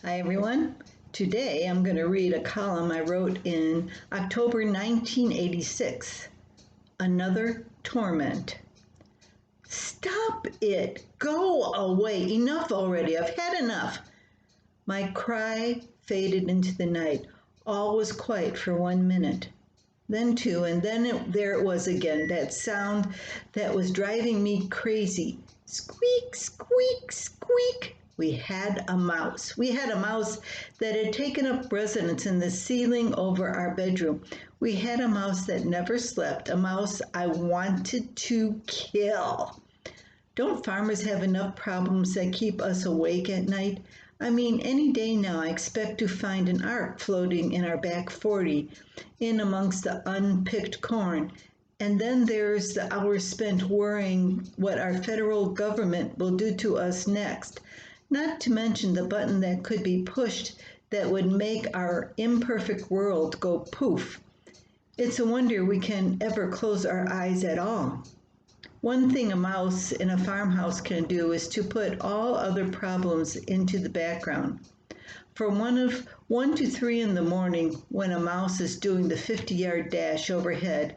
Hi everyone. Today I'm going to read a column I wrote in October 1986. Another Torment. Stop it! Go away! Enough already! I've had enough! My cry faded into the night. All was quiet for 1 minute. Then two, and then there it was again, that sound that was driving me crazy. Squeak, squeak, squeak. We had a mouse. We had a mouse that had taken up residence in the ceiling over our bedroom. We had a mouse that never slept, a mouse I wanted to kill. Don't farmers have enough problems that keep us awake at night? I mean, any day now I expect to find an ark floating in our back 40, in amongst the unpicked corn. And then there's the hours spent worrying what our federal government will do to us next. Not to mention the button that could be pushed that would make our imperfect world go poof. It's a wonder we can ever close our eyes at all. One thing a mouse in a farmhouse can do is to put all other problems into the background. From 1 to 3 in the morning, when a mouse is doing the 50-yard dash overhead,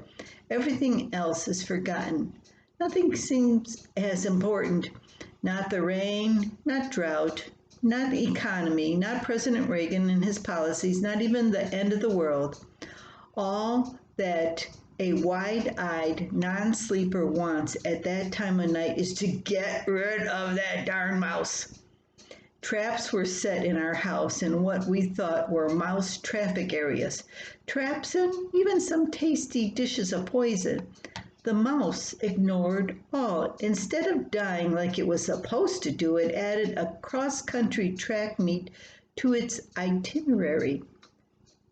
everything else is forgotten. Nothing seems as important. Not the rain, not drought, not the economy, not President Reagan and his policies, not even the end of the world. All that a wide-eyed non-sleeper wants at that time of night is to get rid of that darn mouse. Traps were set in our house in what we thought were mouse traffic areas. Traps and even some tasty dishes of poison. The mouse ignored all. Instead of dying like it was supposed to do, it added a cross-country track meet to its itinerary.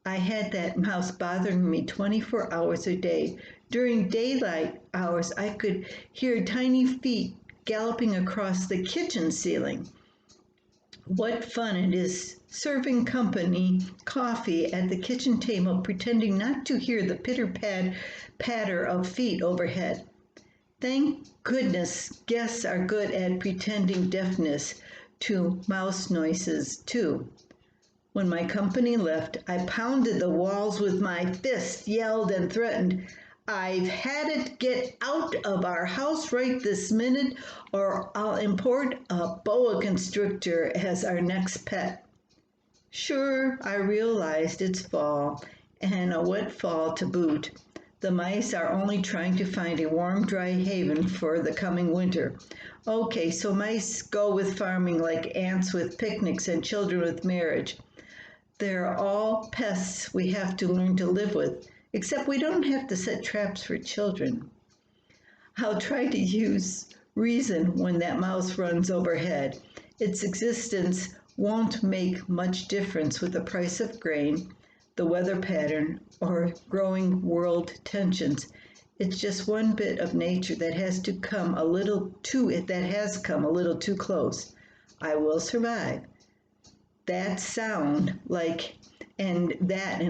I had that mouse bothering me 24 hours a day. During daylight hours, I could hear tiny feet galloping across the kitchen ceiling. What fun it is serving company coffee at the kitchen table, pretending not to hear the pitter-patter of feet overhead. Thank goodness guests are good at pretending deafness to mouse noises, too. When my company left, I pounded the walls with my fist, yelled and threatened, "I've had it get out of our house right this minute, or I'll import a boa constrictor as our next pet." Sure, I realized it's fall, and a wet fall to boot. The mice are only trying to find a warm, dry haven for the coming winter. Okay, so mice go with farming like ants with picnics and children with marriage. They're all pests we have to learn to live with, except we don't have to set traps for children. I'll try to use reason when that mouse runs overhead. Its existence won't make much difference with the price of grain, the weather pattern, or growing world tensions. It's just one bit of nature that has come a little too close. I will survive. That sound like, and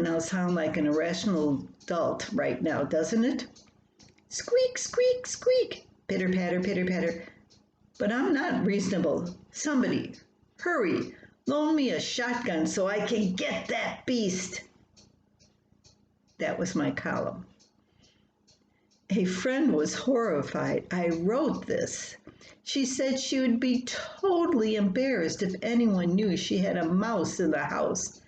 I'll sound like an irrational adult right now, doesn't it? Squeak, squeak, squeak, pitter patter, pitter patter. But I'm not reasonable. Somebody, hurry, loan me a shotgun so I can get that beast. That was my column. A friend was horrified. I wrote this. She said she would be totally embarrassed if anyone knew she had a mouse in the house.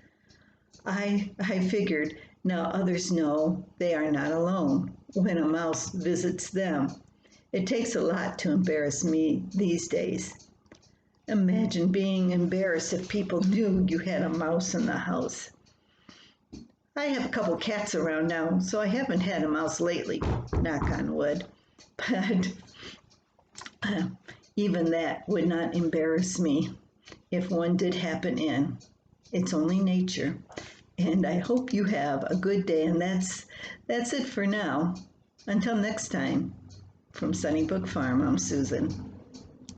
I figured, now others know they are not alone when a mouse visits them. It takes a lot to embarrass me these days. Imagine being embarrassed if people knew you had a mouse in the house. I have a couple cats around now, so I haven't had a mouse lately, knock on wood. But even that would not embarrass me if one did happen in. It's only nature. And I hope you have a good day. And that's it for now. Until next time, from Sunnybrook Farm, I'm Susan.